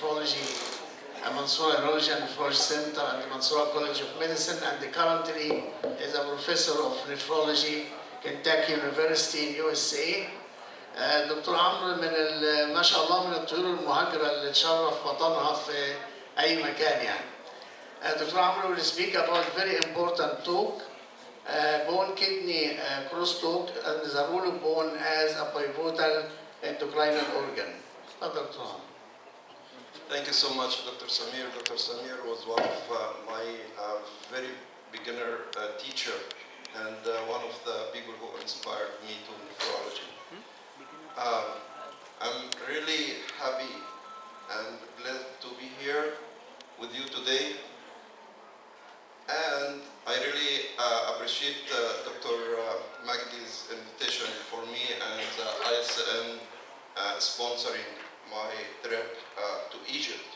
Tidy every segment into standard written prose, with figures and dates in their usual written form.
Nephrology at Mansoura Urology and Nephrology Center and the Mansoura College of Medicine, and currently is a professor of nephrology Kentucky University in USA. دكتور عمرو ما شاء الله من الطيور المهاجرة اللي تشرف وطنها في أي مكان يعني. Dr. Amr will speak about very important talk, bone kidney cross talk, and the role of bone as a pivotal endocrine organ. Dr. Amr. Thank you so much, Dr. Samir. Dr. Samir was one of my very beginner teacher and one of the people who inspired me to nephrology. I'm really happy and glad to be here with you today. And I really appreciate Dr. Magdi's invitation for me and ISN sponsoring my trip to Egypt.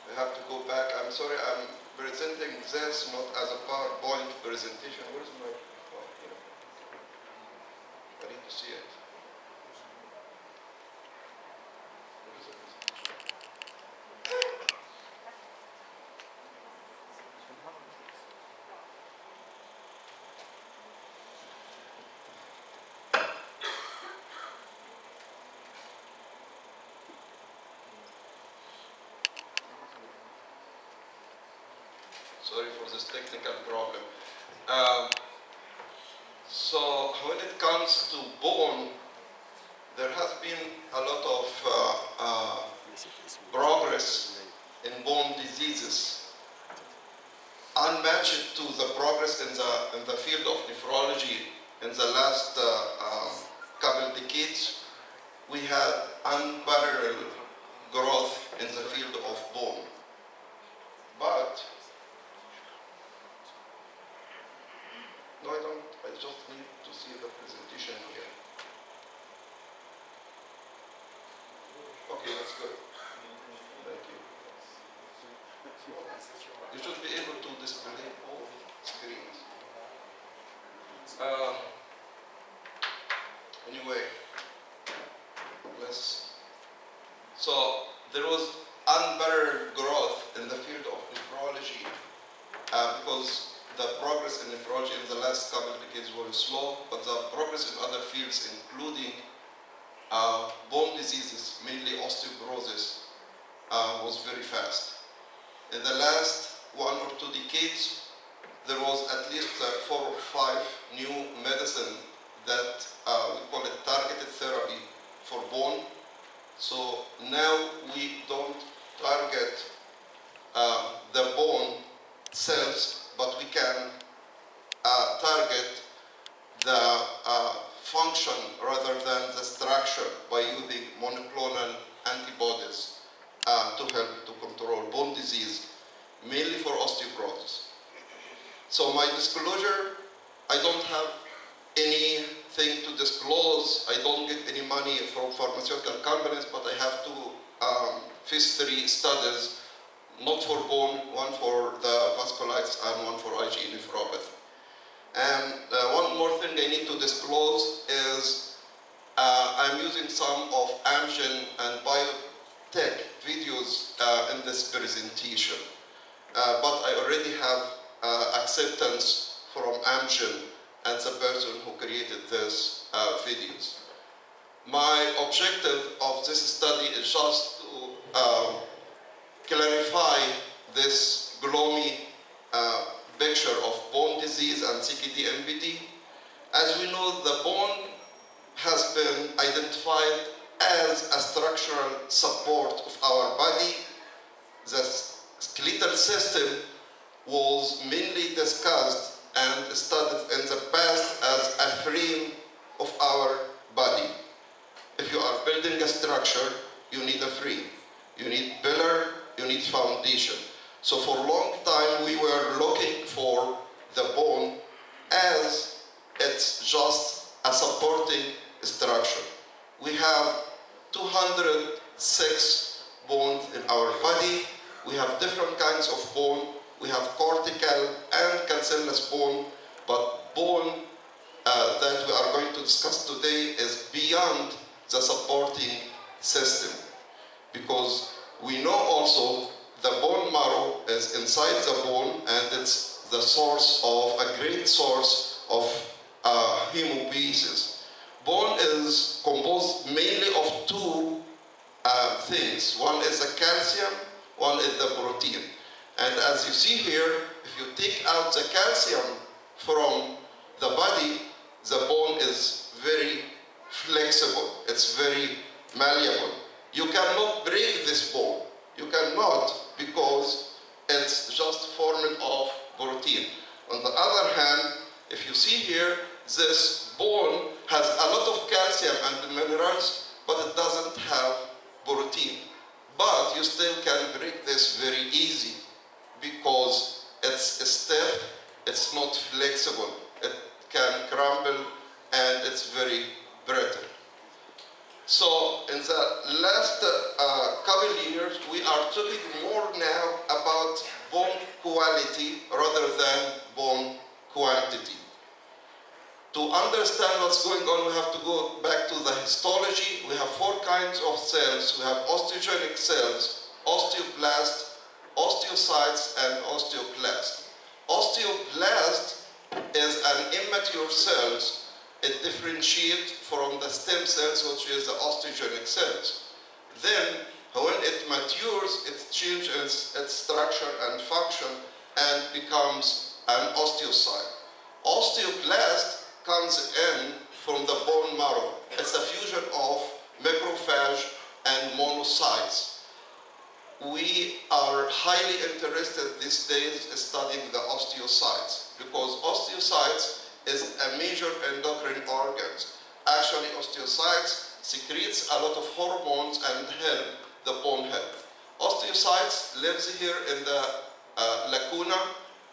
We have to go back. I'm sorry, I'm presenting this not as a PowerPoint presentation. Where's my, oh, here. I need to see it. Sorry for this technical problem. So when it comes to bone, there has been a lot of progress in bone diseases, unmatched to the progress in the field of nephrology in the last couple decades. We had unparalleled growth in the field of bone. But no, I don't. I just need to see the presentation here. Okay, that's good. Thank you. You should be able to display all screens. Anyway, so there was unparalleled growth in the field of nephrology because the progress in nephrology in the last couple of decades was slow, but the progress in other fields, including bone diseases, mainly osteoporosis, was very fast. In the last 1 or 2 decades, there was at least 4 or 5 new medicine that we call it targeted therapy for bone. So now we don't target the bone cells, but we can target the function rather than the structure by using monoclonal antibodies to help to control bone disease, mainly for osteoporosis. So my disclosure, I don't have anything to disclose. I don't get any money from pharmaceutical companies, but I have 2 phase 3 studies, not for bone, one for the vasculitis and one for IgA nephropathy. And one more thing I need to disclose is I'm using some of Amgen and biotech videos in this presentation. But I already have acceptance from Amgen and the person who created these videos. My objective of this study is just to clarify this gloomy picture of bone disease and CKD-MBD. As we know, the bone has been identified as a structural support of our body. The skeletal system was mainly discussed and studied in the past as a frame of our body. If you are building a structure, you need a frame. You need pillar, you need foundation. So for a long time, we were looking for the bone as it's just a supporting structure. We have 206 bones in our body. We have different kinds of bone. We have cortical and cancellous bone, but bone that we are going to discuss today is beyond the supporting system. Because we know also the bone marrow is inside the bone, and it's the source of, a great source of hemopoiesis. Bone is composed mainly of two things. One is the calcium, one is the protein. And as you see here, if you take out the calcium from the body, the bone is very flexible. It's very malleable. You cannot break this bone. You cannot, because it's just formed of protein. On the other hand, if you see here, this bone has a lot of calcium and minerals, but it doesn't have protein. But you still can break this very easy because it's stiff, it's not flexible, it can crumble, and it's very brittle. So in the last couple years, we are talking more now about bone quality rather than bone quantity. To understand what's going on, we have to go back to the histology. We have four kinds of cells. We have osteogenic cells, osteoblasts, osteocytes, and osteoblasts. Osteoblast is an immature cells. It differentiates from the stem cells, which is the osteogenic cells. Then, when it matures, it changes its structure and function and becomes an osteocyte. Osteoblast comes in from the bone marrow. It's a fusion of macrophage and monocytes. We are highly interested these days in studying the osteocytes, because osteocytes is a major endocrine organ. Actually, osteocytes secretes a lot of hormones and help the bone health. Osteocytes lives here in the lacuna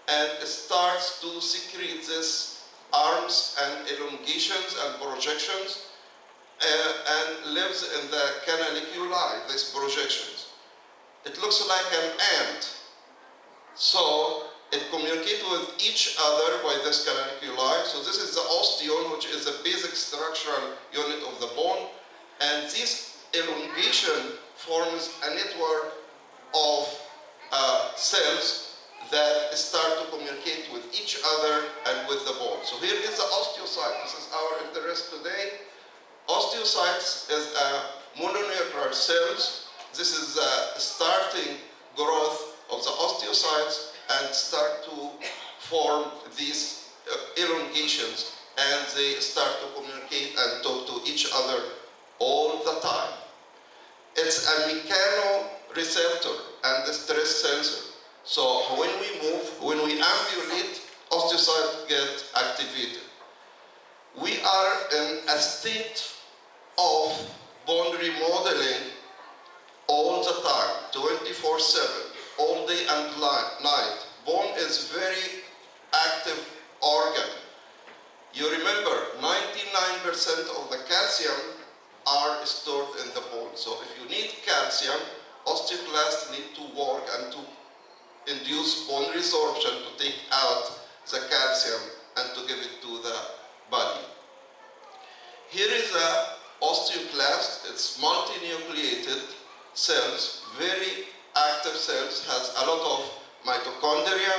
and starts to secrete this arms and elongations and projections and lives in the canaliculi, these projections. It looks like an ant. So it communicates with each other by this canaliculi. So this is the osteon, which is the basic structural unit of the bone. And this elongation forms a network of cells that start to communicate with each other and with the bone. So here is the osteocyte. This is our interest today. Osteocytes is a mononuclear cells. This is the starting growth of the osteocytes and start to form these elongations, and they start to communicate and talk to each other all the time. It's a mechanoreceptor and a stress sensor. So when we move, when we ambulate, osteocytes get activated. We are in a state of bone remodeling all the time, 24/7, all day and night. Bone is very active organ. You remember, 99% of the calcium are stored in the bone. So if you need calcium, osteoblasts need to work and to induce bone resorption to take out the calcium and to give it to the body. Here is a osteoblast. It's multinucleated cells, very active cells, has a lot of mitochondria,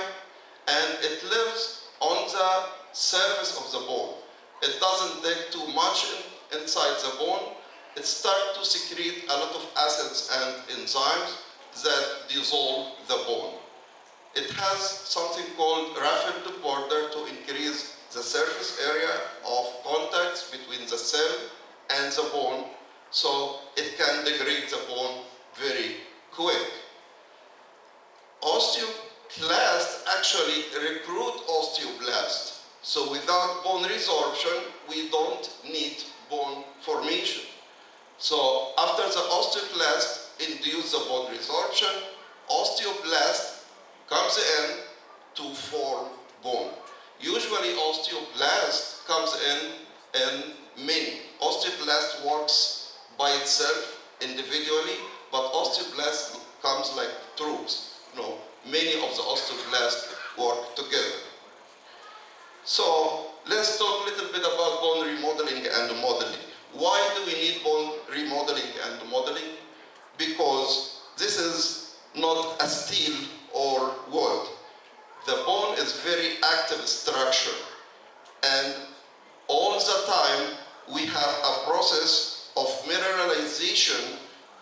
and it lives on the surface of the bone. It doesn't dig too much inside the bone. It starts to secrete a lot of acids and enzymes that dissolve the bone. It has something called rapid border to increase the surface area of contacts between the cell and the bone, so it can degrade the bone very quick. Osteoclasts actually recruit osteoblasts. So without bone resorption, we don't need bone formation. So after the osteoclast induce the bone resorption, osteoblast comes in to form bone. Usually osteoblast comes in many. Osteoblast works by itself individually, but osteoblast comes like troops. Many of the osteoblasts work together. So let's talk a little bit about bone remodeling and modeling. Why do we need bone remodeling and modeling? Because this is not a steel or wood. The bone is very active structure, and all the time we have a process of mineralization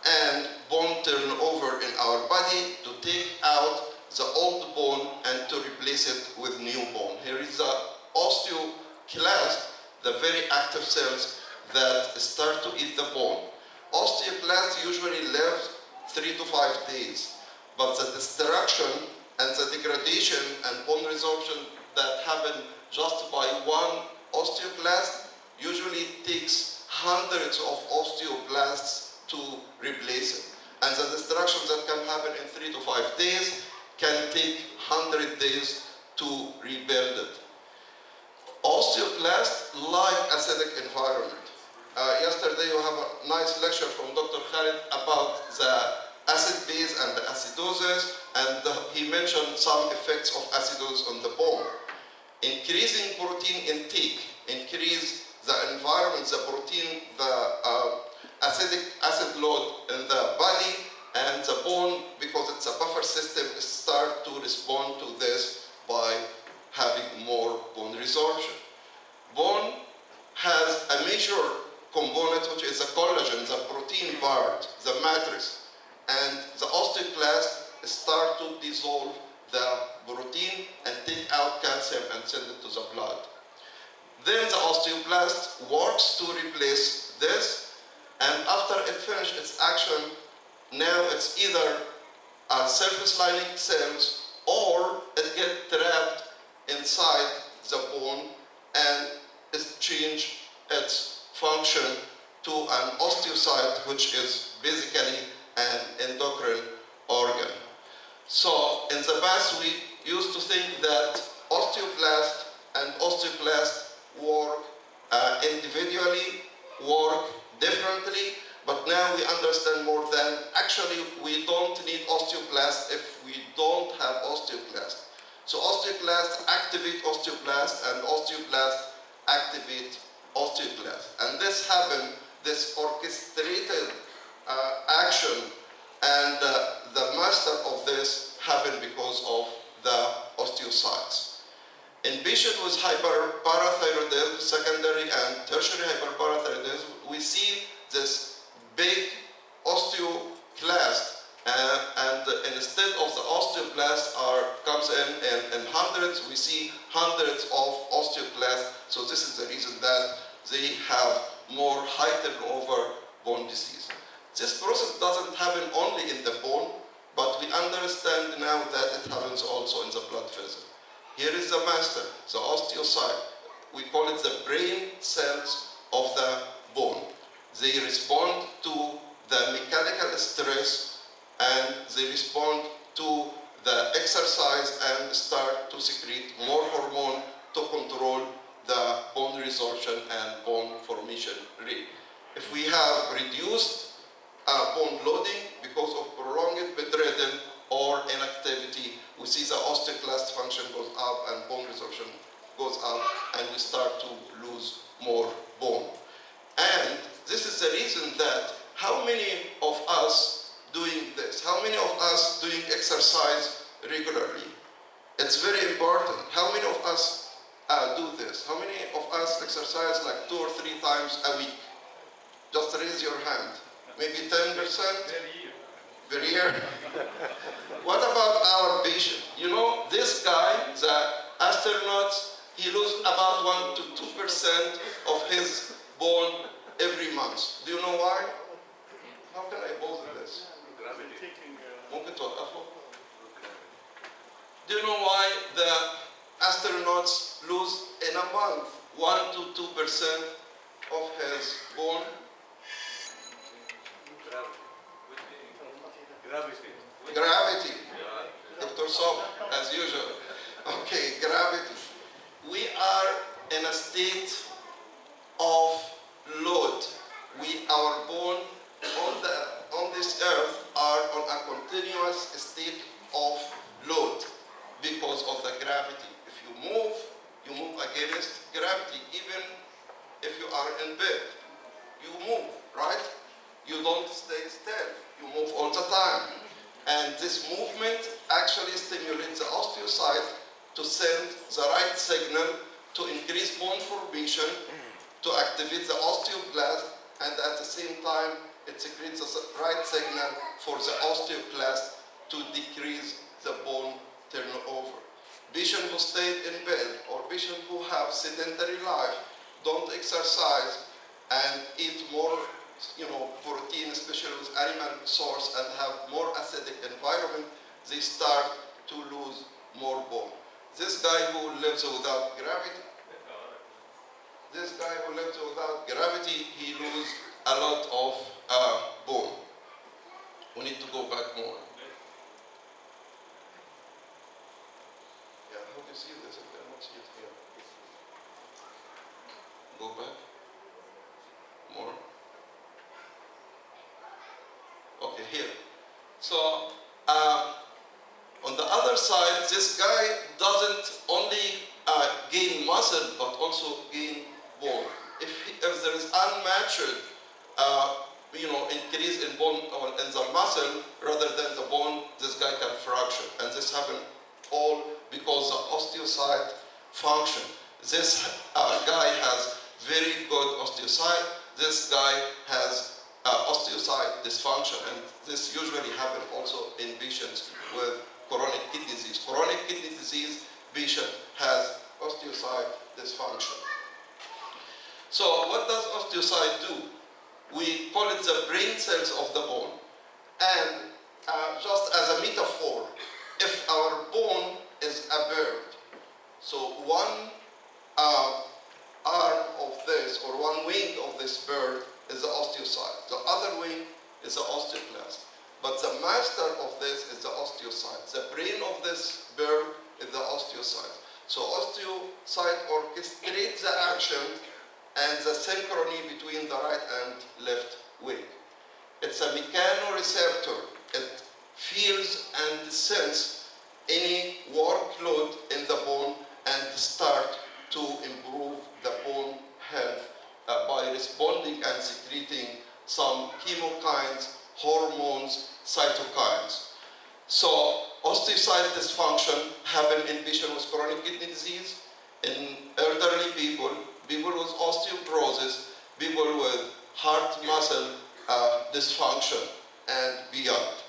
and bone turnover in our body to take out the old bone and to replace it with new bone. Here is the osteoclast, the very active cells that start to eat the bone. Osteoblasts usually live 3 to 5 days, but the destruction and the degradation and bone resorption that happen just by one osteoblast usually takes hundreds of osteoblasts to replace it. And the destruction that can happen in 3 to 5 days can take 100 days to rebuild it. Osteoblasts like acidic environment. Yesterday you have a nice lecture from Dr. Khalid about the acid base and the acidosis, and he mentioned some effects of acidosis on the bone. Increasing protein intake, increase the environment, the protein, the acid load in the body, and the bone, because it's a buffer system, start to respond to this by having more bone resorption. Bone has a major component, which is the collagen, the protein part, the matrix, and the osteoclast start to dissolve the protein and take out calcium and send it to the blood. Then the osteoblast works to replace this, and after it finishes its action, now it's either surface lining cells or it gets trapped inside the bone and it changes its function to an osteocyte, which is basically an endocrine organ. So in the past, we used to think that osteoblast and osteoclast work individually, work differently, but now we understand more than actually we don't need osteoblast if we don't have osteoclast. So osteoclast activate osteoblast and osteoblast activate osteoclast. And this happened, this orchestrated action, and the master of this happened because of the osteocytes. In patients with hyperparathyroidism, secondary and tertiary hyperparathyroidism, we see this big osteoclast, and instead of the osteoblast comes in hundreds, we see hundreds of osteoclasts. So this is the reason that they have more high turnover bone disease. This process doesn't happen only in the bone, but we understand now that it happens also in the blood vessel. Here is the master, the osteocyte. We call it the brain cells of the bone. They respond to the mechanical stress and they respond to the exercise and start to secrete more hormone to control the bone resorption and bone formation rate. If we have reduced bone loading because of prolonged bedridden or inactivity, we see the osteoclast function goes up and bone resorption goes up, and we start to lose more bone. And this is the reason that how many of us doing this? How many of us doing exercise regularly? It's very important. How many of us do this? How many of us exercise like 2 or 3 times a week? Just raise your hand. Maybe 10%? Per year? What about our patient? You know, this guy, the astronauts, he loses about 1 to 2% of his bone every month. Do you know why? How can I pose this? ممكن توقفه? Do you know why the astronauts lose in a month 1 to 2% of his bone? Gravity. Dr. Sob, as usual. Okay, gravity. We are in a state of load. Our bone on this earth are on a continuous state of load because of the gravity. If you move against gravity. Even if you are in bed, you don't stay still. You move all the time. And this movement actually stimulates the osteocyte to send the right signal to increase bone formation, to activate the osteoblast, and at the same time, it secretes the right signal for the osteoblast to decrease the bone turnover. Patients who stayed in bed or patients who have sedentary life, don't exercise and eat more protein, especially with animal source, and have more acidic environment, they start to lose more bone. This guy who lives without gravity, he loses a lot of bone. We need to go back more. Yeah, how do you see this? I cannot see it here. Go back. More. Okay, here. So, on the other side, this guy doesn't only gain muscle, but also gain bone. If there is unmatched, increase in bone or in the muscle rather than the bone, this guy can fracture. And this happens all because the osteocyte function. This guy has very good osteocyte. This guy has osteocyte dysfunction, and this usually happens also in patients with chronic kidney disease. Chronic kidney disease patient has osteocyte dysfunction. So what does osteocyte do? We call it the brain cells of the bone. And just as a metaphor, if our bone is a bird, so one arm of this or one wing of this bird is the osteocyte. The other wing is the osteoblast. But the master of this is the osteocyte. The brain of this bird is the osteocyte. So osteocyte orchestrates the action and the synchrony between the right and left wing. It's a mechanoreceptor. It feels and senses any workload in the bone and start to improve the bone health by responding and secreting some chemokines, hormones, cytokines. So osteocyte dysfunction happens in patients with chronic kidney disease, in elderly people, people with osteoporosis, people with heart muscle dysfunction, and beyond.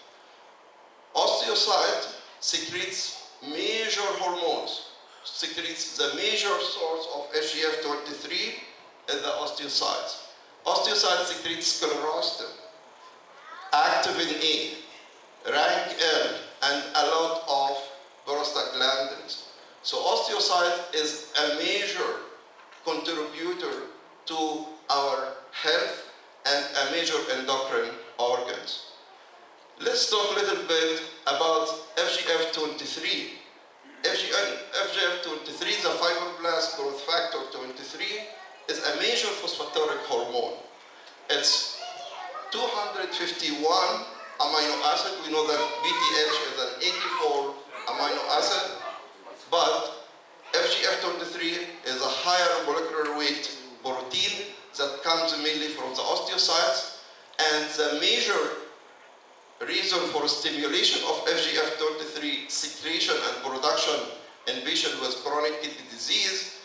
Osteocyte secretes major hormones, secretes the major source of FGF23 in the osteocytes. Osteocyte secretes sclerostin, activin A, rank L, and a lot of prostaglandins. So osteocyte is a major contributor to our health and a major endocrine organs. Let's talk a little bit about FGF23. FGF23, the fibroblast growth factor 23, is a major phosphatory hormone. It's 251 amino acid. We know that BTH is an 84 amino acid, but FGF23 is a higher molecular weight protein that comes mainly from the osteocytes, and the major reason for stimulation of FGF23 secretion and production in patients with chronic kidney disease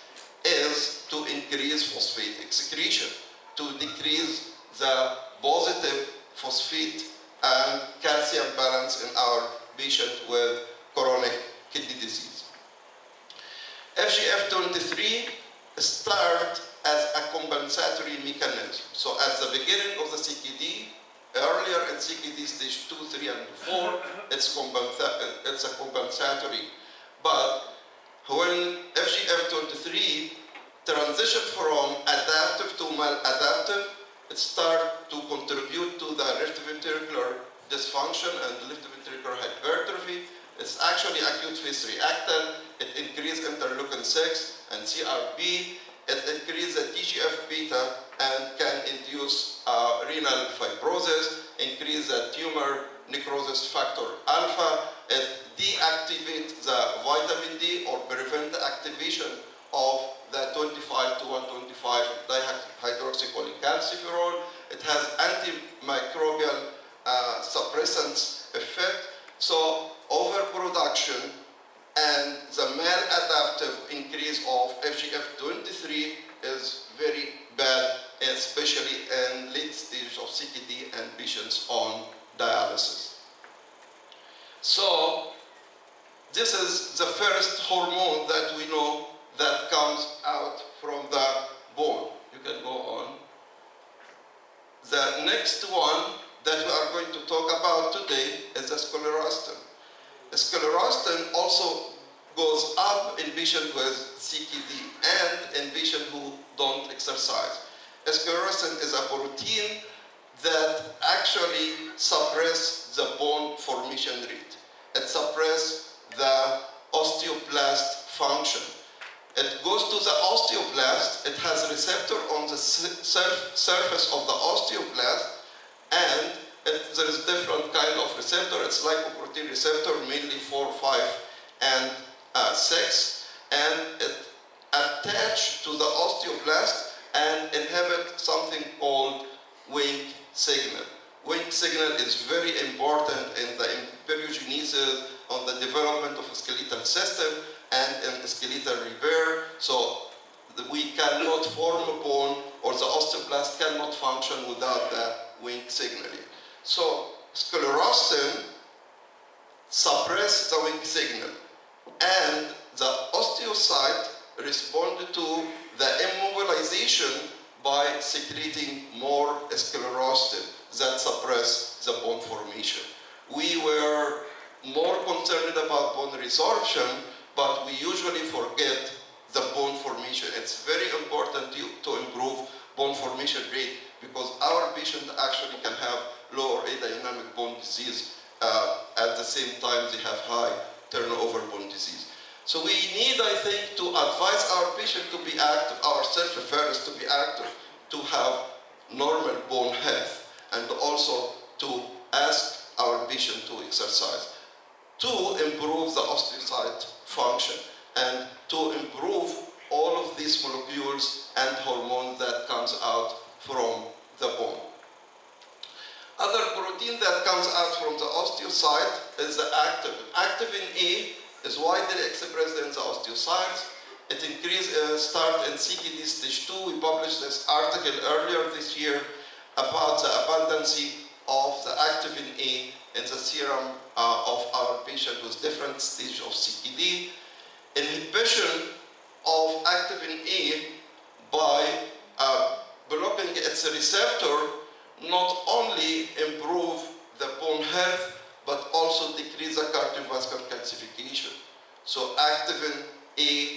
is to increase phosphate excretion, to decrease the positive phosphate and calcium balance in our patient with chronic kidney disease. FGF23 starts as a compensatory mechanism. So at the beginning of the CKD, earlier in CKD stage 2, 3, and 4, it's a compensatory. But when FGF23 transition from adaptive to maladaptive, it starts to contribute to the left ventricular dysfunction and left ventricular hypertrophy. It's actually acute phase reactant. It increases interleukin 6 and CRP. It increases the TGF-beta and can induce renal fibrosis, increase the tumor necrosis factor alpha. It deactivates the vitamin D or prevent the activation of the 25 to 125 dihydroxycholecalciferol, it has antimicrobial suppressants effect. So overproduction and the maladaptive increase of FGF23 is very bad, especially in late stage of CKD and patients on dialysis. So this is the first hormone that we know that comes out from the bone. You can go on. The next one that we are going to talk about today is the sclerostin. Sclerostin also goes up in patients with CKD and in patients who don't exercise. Sclerostin is a protein that actually suppresses the bone formation rate. It suppresses the osteoblast function. It goes to the osteoblast, it has a receptor on the surface of the osteoblast, and there is different kind of receptor. It's lipoprotein receptor, mainly 4, 5, and 6, and it attaches to the osteoblast and inhibit something called Wink signal. Wink signal is very important in the embryogenesis, on the development of a skeletal system, and in skeletal repair. So we cannot form a bone, or the osteoblast cannot function without the Wink signaling. So sclerostin suppresses the Wink signal, and the osteocyte responded to the immobilization by secreting more sclerostin that suppress the bone formation. We were more concerned about bone resorption, but we usually forget the bone formation. It's very important to improve bone formation rate, because our patient actually can have low or adynamic bone disease. At the same time, they have high turnover bone disease. So we need, I think, to advise our patient to be active, ourselves first to be active, to have normal bone health, and also to ask our patient to exercise, to improve the osteocyte function, and to improve all of these molecules and hormones that comes out from the bone. Other protein that comes out from the osteocyte is the activin. Activin A is widely expressed in the osteocytes. It start in CKD stage 2. We published this article earlier this year about the abundance of the activin A in the serum of our patient with different stages of CKD. Inhibition of activin A by blocking its receptor not only improve the bone health, but also decrease the cardiovascular calcification. So activin A